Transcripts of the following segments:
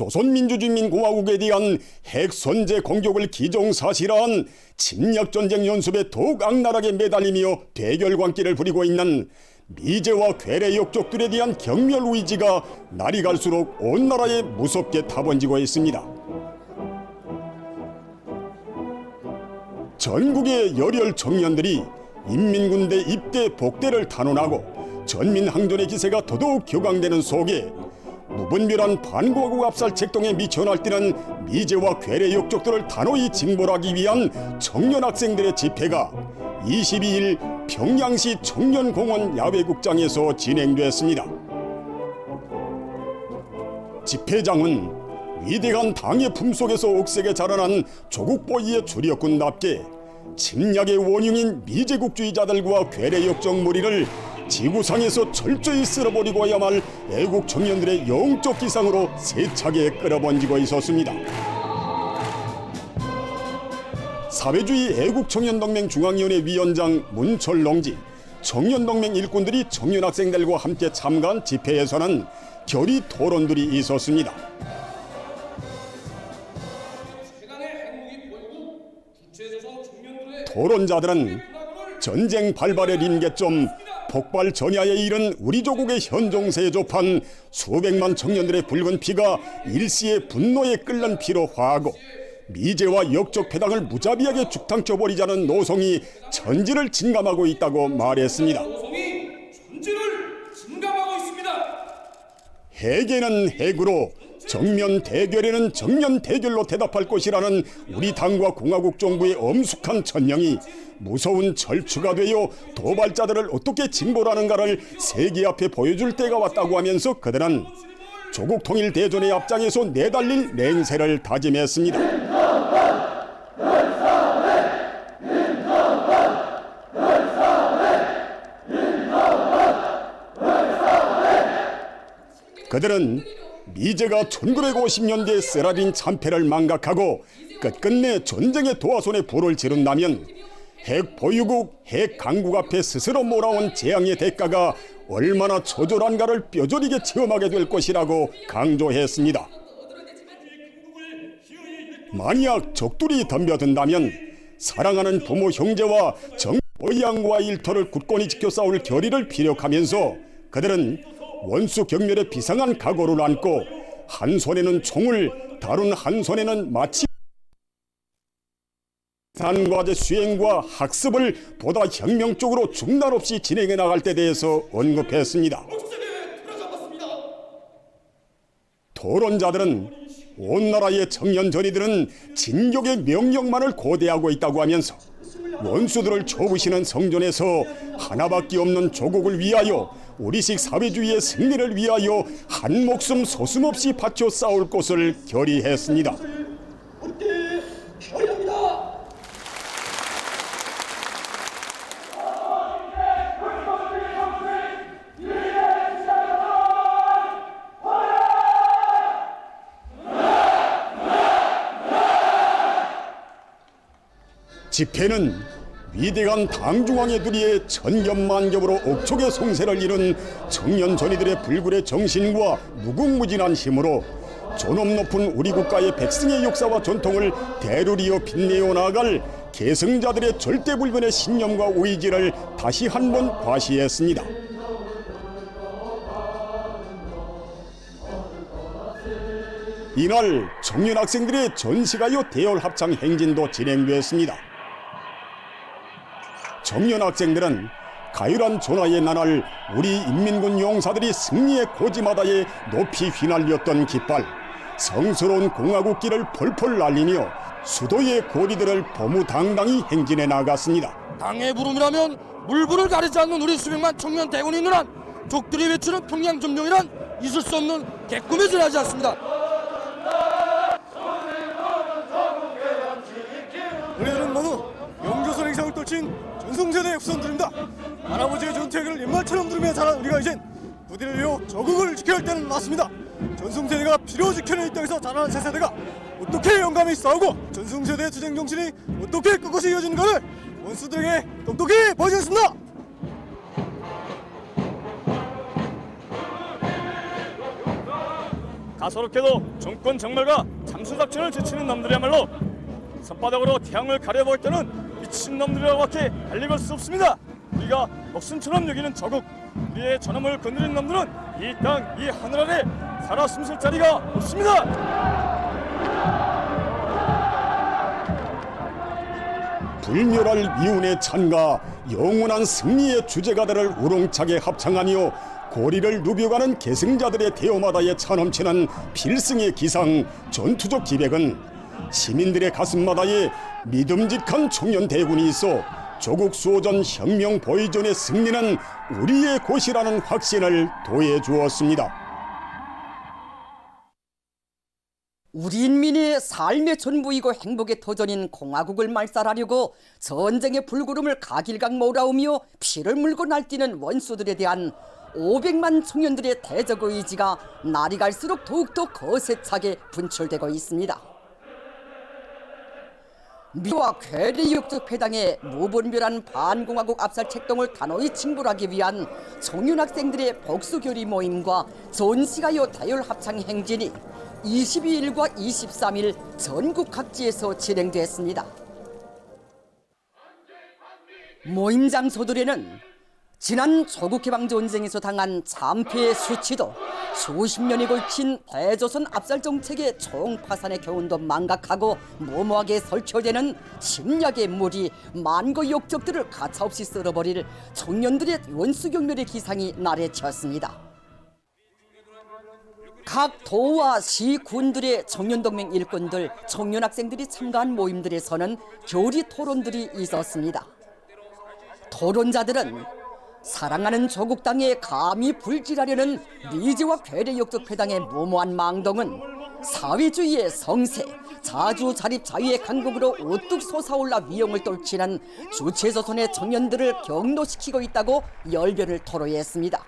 조선민주주의인민공화국에 대한 핵선제 공격을 기정사실화한 침략전쟁 연습에 더욱 악랄하게 매달리며 대결관계를 부리고 있는 미제와 괴뢰 역적들에 대한 경멸 의지가 날이 갈수록 온 나라에 무섭게 타번지고 있습니다. 전국의 열혈 청년들이 인민군대 입대 복대를 탄원하고 전민항전의 기세가 더더욱 격앙되는 속에 무분별한 반공화국 압살 책동에 미쳐 날뛰는 미제와 괴뢰 역적들을 단호히 징벌하기 위한 청년 학생들의 집회가 22일 평양시 청년공원 야외극장에서 진행됐습니다. 집회장은 위대한 당의 품속에서 억세게 자라난 조국보위의 주력군답게 침략의 원흉인 미제국주의자들과 괴뢰 역적 무리를 지구상에서 철저히 쓸어버리고야 할 애국 청년들의 영적 기상으로 세차게 끌어번지고 있었습니다. 사회주의 애국청년동맹 중앙위원회 위원장 문철농지, 청년동맹 일꾼들이 청년학생들과 함께 참가한 집회에서는 결의 토론들이 있었습니다. 토론자들은 전쟁 발발의 임계점 폭발 전야에 이른 우리 조국의 현종세에 접한 수백만 청년들의 붉은 피가 일시의 분노에 끓는 피로 화하고 미제와 역적 패당을 무자비하게 죽탕쳐버리자는 노성이 전지를 진감하고 있다고 말했습니다. 핵에는 핵으로, 정면 대결에는 정면 대결로 대답할 것이라는 우리 당과 공화국 정부의 엄숙한 천령이 무서운 절추가 되어 도발자들을 어떻게 징벌하는가를 세계 앞에 보여줄 때가 왔다고 하면서 그들은 조국 통일 대전의 앞장에서 내달릴 맹세를 다짐했습니다. 그들은 미제가 1950년대 쓰라린 참패를 망각하고 끝끝내 전쟁의 도화선에 불을 지른다면 핵 보유국, 핵 강국 앞에 스스로 몰아온 재앙의 대가가 얼마나 처절한가를 뼈저리게 체험하게 될 것이라고 강조했습니다. 만약 적들이 덤벼든다면 사랑하는 부모 형제와 정의양과 일터를 굳건히 지켜 싸울 결의를 피력하면서 그들은 원수 경멸의 비상한 각오를 안고 한 손에는 총을, 다른 한 손에는 마치 산과제 수행과 학습을 보다 혁명적으로 중단 없이 진행해 나갈 때 대해서 언급했습니다. 토론자들은 온 나라의 청년 전이들은 진격의 명령만을 고대하고 있다고 하면서 원수들을 쳐부시는 성전에서 하나밖에 없는 조국을 위하여 우리식 사회주의의 승리를 위하여 한 목숨 소슴없이 바쳐 싸울 것을 결의했습니다. 집회는 위대한 당중앙의 두리에 천겹만겹으로 옥촉의 송세를 이룬 청년 전이들의 불굴의 정신과 무궁무진한 힘으로 존엄 높은 우리 국가의 백승의 역사와 전통을 대루리어 빛내어 나아갈 계승자들의 절대불변의 신념과 의지를 다시 한번 과시했습니다. 이날 청년 학생들의 전시가요 대열 합창 행진도 진행됐습니다. 청년 학생들은 가열한 전하의 나날 우리 인민군 용사들이 승리의 고지마다에 높이 휘날렸던 깃발, 성스러운 공화국기를 펄펄 날리며 수도의 고리들을 범우당당히 행진해 나갔습니다. 당의 부름이라면 물불을 가리지 않는 우리 수백만 청년 대군인들 한 적들이 외치는 평양 점령이란 있을 수 없는 개꿈에 지나지 않습니다. 우리들은 모두 영조선 행상을 떨친 전성세대의 후손들입니다. 할아버지의 전투행을 옛말처럼 들으며 자란 우리가 이젠 부디를 이어 조국을 지켜야 할 때는 맞습니다. 전성세대가 필요 지켜낸 이 땅에서 자라난 새 세대가 어떻게 영감히 싸우고 전성세대의 투쟁 정신이 어떻게 끝없이 이어지는가를 원수들에게 똑똑히 보여주겠습니다. 가소롭게도 정권 정말과 잠수 작전을 지치는 놈들이야말로 손바닥으로 태양을 가려볼 때는 미친 놈들이라고밖에 달리갈 수 없습니다. 우리가 목숨처럼 여기는 저국, 우리의 전함을 건드린 놈들은 이 땅, 이 하늘 아래 살아 숨쉴 자리가 없습니다. 불멸할 미운의 찬가 영원한 승리의 주제가들을 우렁차게 합창하며 고리를 누벼가는 계승자들의 대오마다에 차넘치는 필승의 기상 전투적 기백은 시민들의 가슴마다에 믿음직한 청년 대군이 있어 조국 수호전 혁명 보위전의 승리는 우리의 곳이라는 확신을 더해주었습니다. 우리 인민의 삶의 전부이고 행복의 터전인 공화국을 말살하려고 전쟁의 불구름을 가길각 몰아오며 피를 물고 날뛰는 원수들에 대한 500만 청년들의 대적 의지가 날이 갈수록 더욱더 거세차게 분출되고 있습니다. 미와 괴뢰 역적 패당의 무분별한 반공화국 압살 책동을 단호히 징벌하기 위한 청년학생들의 복수교리 모임과 전시가요 다율 합창 행진이 22일과 23일 전국 각지에서 진행됐습니다. 모임 장소들에는 지난 조국해방전쟁에서 당한 참패의 수치도 수십 년이 걸친 대조선 압살 정책의 총파산의 교훈도 망각하고 무모하게 설쳐대는 침략의 물이 만거 역적들을 가차없이 쓸어버릴 청년들의 원수경멸의 기상이 나래쳤습니다. 각 도와 시, 군들의 청년동맹 일꾼들, 청년학생들이 참가한 모임들에서는 교리 토론들이 있었습니다. 토론자들은 사랑하는 조국 땅에 감히 불질하려는 미제와 괴뢰 역적 패당의 무모한 망동은 사회주의의 성세, 자주 자립 자유의 강국으로 우뚝 솟아올라 위용을 떨치는 주체조선의 청년들을 경로시키고 있다고 열변을 토로했습니다.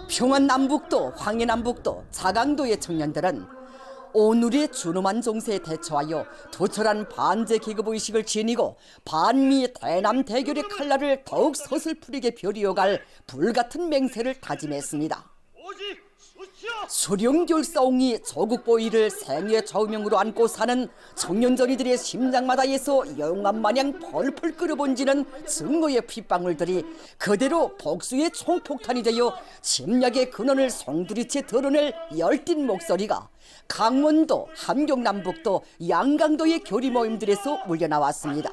평안남북도, 황해남북도, 자강도의 청년들은 오늘의 준엄한 정세에 대처하여 도철한 반제 계급의식을 지니고 반미 대남 대결의 칼날을 더욱 서슬프리게 벼리어갈 불같은 맹세를 다짐했습니다. 수령결사옹이 조국보위를 생의 좌우명으로 안고 사는 청년전이들의 심장마다에서 영암마냥 펄펄 끓어번지는 증오의 핏방울들이 그대로 복수의 총폭탄이 되어 침략의 근원을 송두리째 드러낼 열띤 목소리가 강원도, 함경남북도, 양강도의 교리 모임들에서 울려나왔습니다.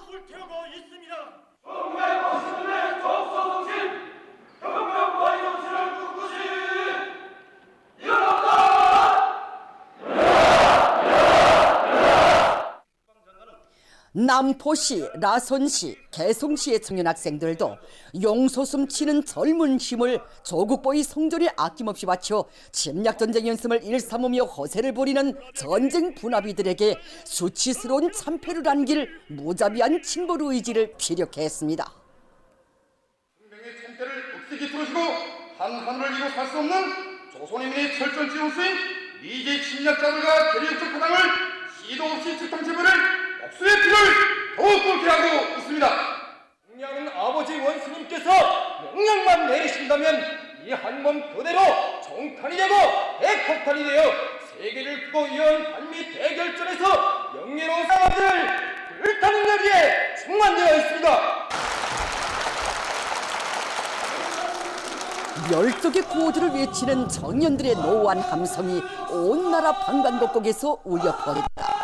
남포시, 라선시, 개성시의 청년학생들도 용솟음 치는 젊은 힘을 조국보위 성전에 아낌없이 바쳐 침략전쟁 연습을 일삼으며 허세를 부리는 전쟁 분합이들에게 수치스러운 참패를 안길 무자비한 징벌 의지를 피력했습니다. 생명의 참패를 억세게 틀어주고 한하늘을 이고 살 수 없는 조선인민의 철저한 원수인 미제 침략자들과 괴뢰역적 파당을 시도 없이 즉당체벌을 복수의 피를 더욱 끓게 하고 있습니다. 명령하는 아버지 원수님께서 명령만 내리신다면 이 한 몸 그대로 정탄이 되고 핵폭탄이 되어 세계를 두고 이어온 반미 대결전에서 명예로운 사람들을 불타는 여기에 충만되어 있습니다. 멸족의 구호들을 외치는 청년들의 노후한 함성이 온 나라 방방곡곡에서 울려 퍼진다.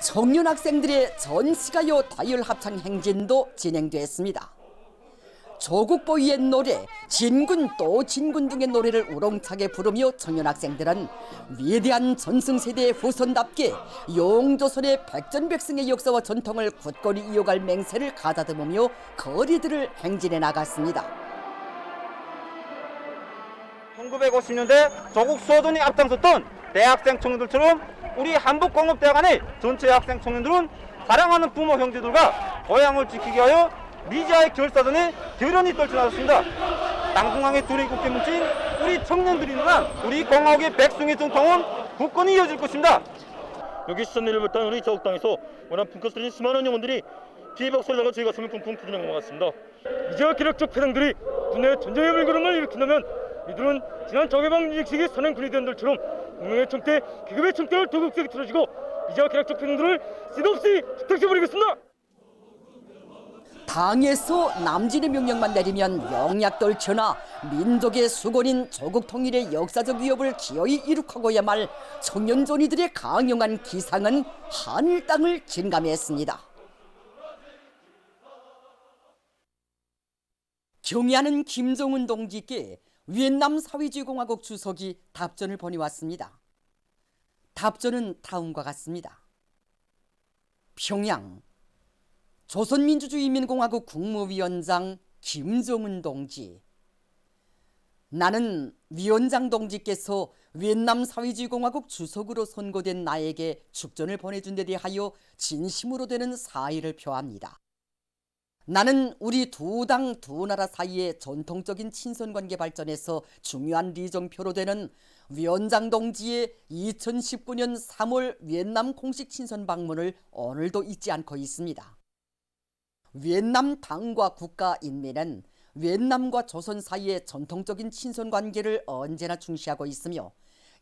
청년학생들의 전시가요 다율 합창 행진도 진행됐습니다. 조국보위의 노래, 진군 또 진군 등의 노래를 우렁차게 부르며 청년학생들은 위대한 전승세대의 후손답게 용조선의 백전백승의 역사와 전통을 굳건히 이어갈 맹세를 가다듬으며 거리들을 행진해 나갔습니다. 1950년대 조국 수호전이 앞장섰던 대학생 청년들처럼 우리 한북공업대학 안의 전체 학생 청년들은 사랑하는 부모 형제들과 고향을 지키기 위하여 미지아의 결사전에 결연히 떨쳐나섰습니다. 땅궁항의 둘이 굳게 뭉친 우리 청년들이 일어난 우리 공화국의 백성의 전통은 굳건히 이어질 것입니다. 여기 시선일을 못한 우리 저국당에서 원한 품격 쏟아진 수많은 영혼들이 비박소리다가 저희 가슴을 쿵쿵 두드리는 것 같습니다. 이제와 기력적 패당들이 국내 전쟁의 물걸음을 일으킨다면 이들은 지난 적해방 일식이 선행 군의대원들처럼 공명의 청태, 계급의 청태를 도극적이 틀어지고 이제와 기력적 패당들을 쓸데없이 집탁해버리겠습니다. 당에서 남진의 명령만 내리면 영약 떨쳐나 민족의 수건인 조국 통일의 역사적 위협을 기어이 이룩하고야 말 청년존이들의 강용한 기상은 한일 땅을 진감했습니다. 경의하는 김정은 동지께 위엔남 사회주의공화국 주석이 답전을 보내왔습니다. 답전은 다음과 같습니다. 평양 조선민주주의인민공화국 국무위원장 김정은 동지, 나는 위원장 동지께서 위엔남 사회주의공화국 주석으로 선고된 나에게 축전을 보내준 데 대하여 진심으로 되는 사의를 표합니다. 나는 우리 두 당 두 나라 사이의 전통적인 친선관계 발전에서 중요한 리정표로 되는 위원장 동지의 2019년 3월 위엔남 공식 친선 방문을 오늘도 잊지 않고 있습니다. 위엔남 당과 국가 인민은 위엔남과 조선 사이의 전통적인 친선관계를 언제나 중시하고 있으며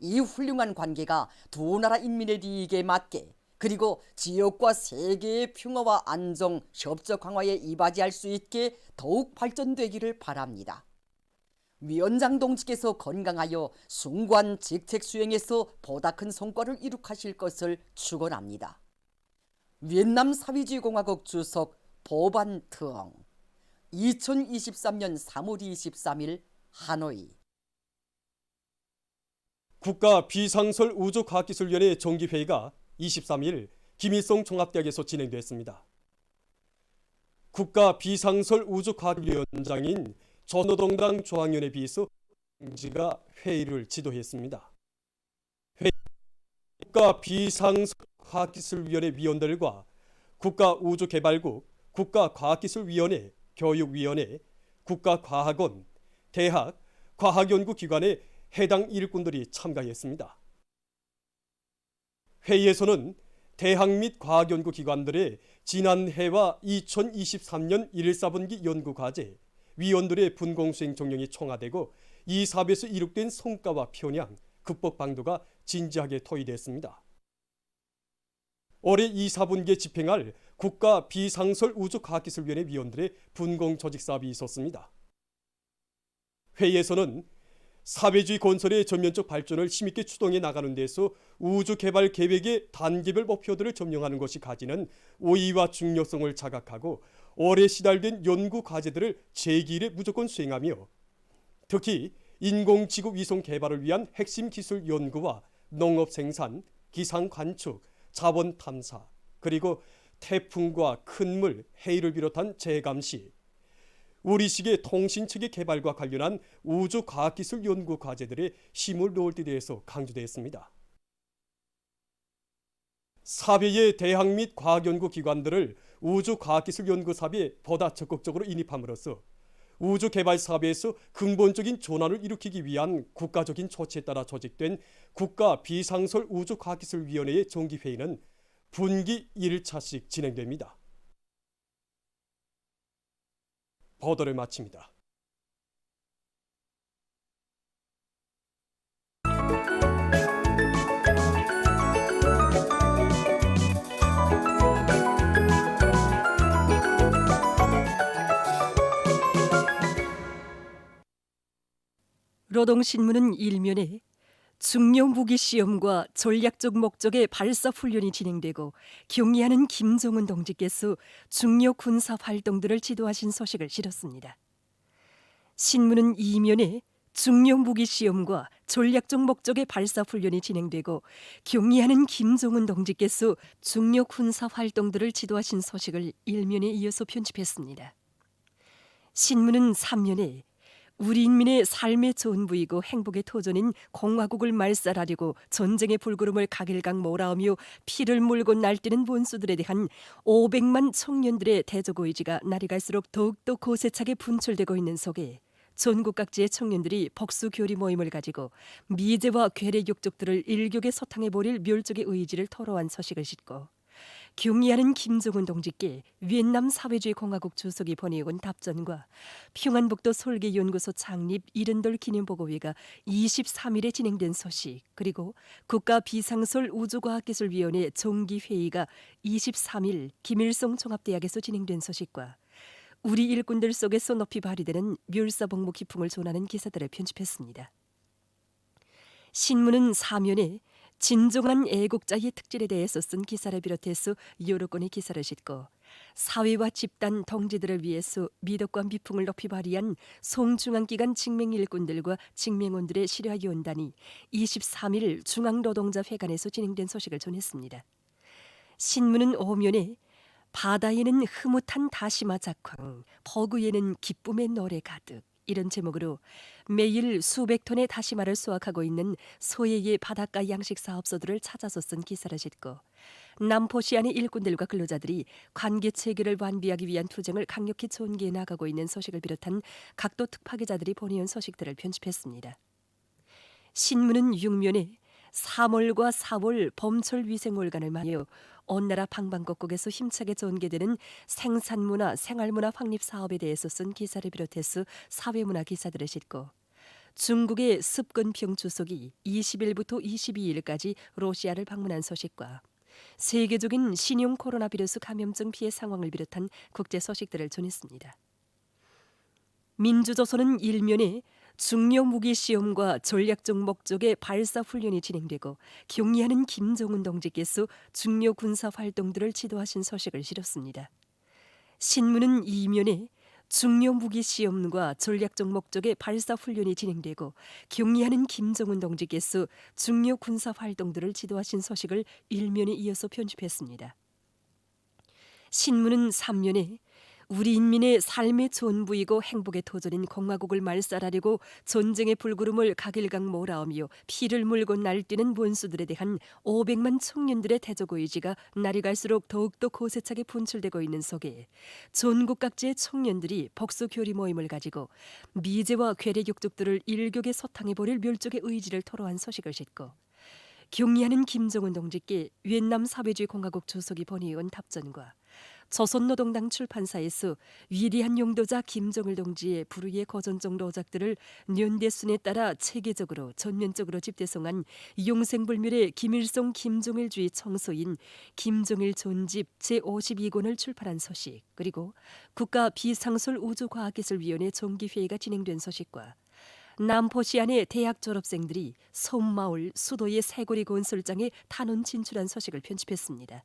이 훌륭한 관계가 두 나라 인민의利益에 맞게 그리고 지역과 세계의 평화와 안정, 협력 강화에 이바지할 수 있게 더욱 발전되기를 바랍니다. 위원장 동지께서 건강하여 숭고한 직책 수행에서 보다 큰 성과를 이룩하실 것을 축원합니다. 위엔남 사회주의공화국 주석 보반 트엉 2023년 3월 23일 하노이. 국가 비상설 우주과학기술위원회 정기회의가 23일 김일성 종합대학에서 진행됐습니다. 국가 비상설 우주과학위원장인 전노동당 중앙위원회 비서 동지가 회의를 지도했습니다. 국가 비상설 과학기술위원회 위원들과 국가우주개발국, 국가과학기술위원회, 교육위원회, 국가과학원, 대학, 과학연구기관의 해당 일꾼들이 참가했습니다. 회의에서는 대학 및 과학연구기관들의 지난해와 2023년 1, 4분기 연구과제, 위원들의 분공수행 종령이 총화되고 이 사업에서 이룩된 성과와 편향, 극복 방도가 진지하게 토의됐습니다. 올해 2, 4분기에 집행할 국가 비상설 우주과학기술위원회 위원들의 분공 조직 사업이 있었습니다. 회의에서는 사회주의 건설의 전면적 발전을 힘있게 추동해 나가는 데서 우주개발 계획의 단계별 목표들을 점령하는 것이 가지는 의의와 중요성을 자각하고 오래 시달된 연구 과제들을 제2일에 무조건 수행하며 특히 인공지구 위성 개발을 위한 핵심 기술 연구와 농업 생산, 기상 관측, 자원 탐사, 그리고 태풍과 큰 물, 해일을 비롯한 재감시, 우리식의 통신체계 개발과 관련한 우주과학기술 연구 과제들에 힘을 놓을 데 대해서 강조되었습니다. 사회의 대학 및 과학연구기관들을 우주과학기술 연구 사업에 보다 적극적으로 인입함으로써 우주개발 사업에서 근본적인 전환을 일으키기 위한 국가적인 조치에 따라 조직된 국가 비상설 우주과학기술위원회의 정기회의는 분기 1차씩 진행됩니다. 보도를 마칩니다. 노동신문은 일면에 중요 무기 시험과 전략적 목적의 발사 훈련이 진행되고 경의하는 김정은 동지께서 중요 군사 활동들을 지도하신 소식을 실었습니다. 신문은 이면에 중요 무기 시험과 전략적 목적의 발사 훈련이 진행되고 경의하는 김정은 동지께서 중요 군사 활동들을 지도하신 소식을 일면에 이어서 편집했습니다. 신문은 3면에 우리 인민의 삶의 전부이고 행복의 토전인 공화국을 말살하려고 전쟁의 불구름을 각일각 몰아오며 피를 물고 날뛰는 원수들에 대한 500만 청년들의 대적 의지가 날이 갈수록 더욱더 고세차게 분출되고 있는 속에 전국 각지의 청년들이 복수교리 모임을 가지고 미제와 괴뢰 욕족들을 일격에 소탕해 버릴 멸족의 의지를 토로한 소식을 싣고 경의하는 김정은 동지께 위엔남 사회주의 공화국 주석이 보내온 답전과 평안북도 설계연구소 창립 70돌 기념보고회가 23일에 진행된 소식, 그리고 국가비상설 우주과학기술위원회 정기회의가 23일 김일성 종합대학에서 진행된 소식과 우리 일꾼들 속에서 높이 발휘되는 멸사복무 기풍을 전하는 기사들을 편집했습니다. 신문은 사면에 진정한 애국자의 특질에 대해서 쓴 기사를 비롯해서 여러 건의 기사를 싣고 사회와 집단 동지들을 위해서 미덕과 미풍을 높이 발휘한 송중앙기관 직맹일꾼들과 직맹원들의 실화연단이 23일 중앙노동자회관에서 진행된 소식을 전했습니다. 신문은 오면에 바다에는 흐뭇한 다시마 작황, 포구에는 기쁨의 노래 가득, 이런 제목으로 매일 수백 톤의 다시마를 수확하고 있는 소해의 바닷가 양식 사업소들을 찾아서 쓴 기사를 싣고 남포시안의 일꾼들과 근로자들이 관계 체계를 완비하기 위한 투쟁을 강력히 전개해 나가고 있는 소식을 비롯한 각도 특파기자들이 보내온 소식들을 편집했습니다. 신문은 6면에 3월과 4월 봄철 위생월간을 맞이해 온 나라 방방곡곡에서 힘차게 전개되는 생산문화, 생활문화 확립 사업에 대해서 쓴 기사를 비롯해서 사회문화 기사들을 싣고 중국의 습건평 주석이 20일부터 22일까지 러시아를 방문한 소식과 세계적인 신형 코로나 바이러스 감염증 피해 상황을 비롯한 국제 소식들을 전했습니다. 민주조선은 1면에 중요 무기 시험과 전략적 목적의 발사 훈련이 진행되고 경의하는 김정은 동지께서 중요 군사 활동들을 지도하신 소식을 실었습니다. 신문은 2면에 중요 무기 시험과 전략적 목적의 발사 훈련이 진행되고 경의하는 김정은 동지께서 중요 군사 활동들을 지도하신 소식을 1면에 이어서 편집했습니다. 신문은 3면에 우리 인민의 삶의 전부이고 행복의 토전인 공화국을 말살하려고 전쟁의 불구름을 각일각 몰아오며 피를 물고 날뛰는 원수들에 대한 500만 청년들의 대적 의지가 날이 갈수록 더욱더 고세차게 분출되고 있는 속에 전국 각지의 청년들이 복수교리 모임을 가지고 미제와 괴뢰 욕족들을 일격에 소탕해버릴 멸족의 의지를 토로한 소식을 싣고 경의하는 김정은 동지께 위엔남 사회주의 공화국 주석이 보내온 답전과 조선노동당 출판사에서 위대한 용도자 김정일 동지의 불의의 고전적 로작들을 연대순에 따라 체계적으로 전면적으로 집대성한 용생불멸의 김일성 김정일주의 청소인 김정일 전집 제52권을 출판한 소식, 그리고 국가비상설 우주과학기술위원회 정기회의가 진행된 소식과 남포시안의 대학 졸업생들이 섬마을 수도의 새고리 건설장에 탄원 진출한 소식을 편집했습니다.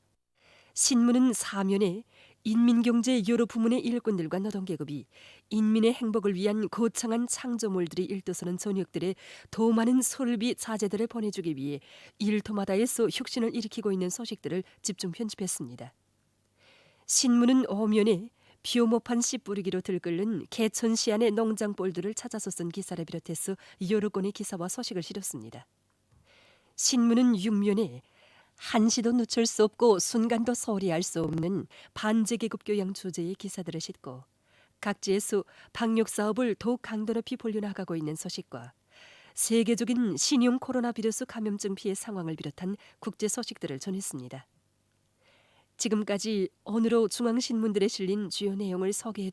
신문은 4면에 인민경제 여러 부문의 일꾼들과 노동계급이 인민의 행복을 위한 거창한 창조물들이 일도서는 전역들에 더 많은 설비 자재들을 보내주기 위해 일터마다에서 혁신을 일으키고 있는 소식들을 집중 편집했습니다. 신문은 5면에 비오모판 씨 뿌리기로 들끓는 개천시안의 농장볼들을 찾아서 쓴 기사를 비롯해서 여러 건의 기사와 소식을 실었습니다. 신문은 6면에 한시도 놓칠 수 없고 순간도 소리할 수 없는 반제계급 교양 주제의 기사들을 싣고 각지에서 방역 사업을 더욱 강도 높이 벌려나가고 있는 소식과 세계적인 신형 코로나 바이러스 감염증 피해 상황을 비롯한 국제 소식들을 전했습니다. 지금까지 오늘로 중앙신문들에 실린 주요 내용을 소개해드렸습니다.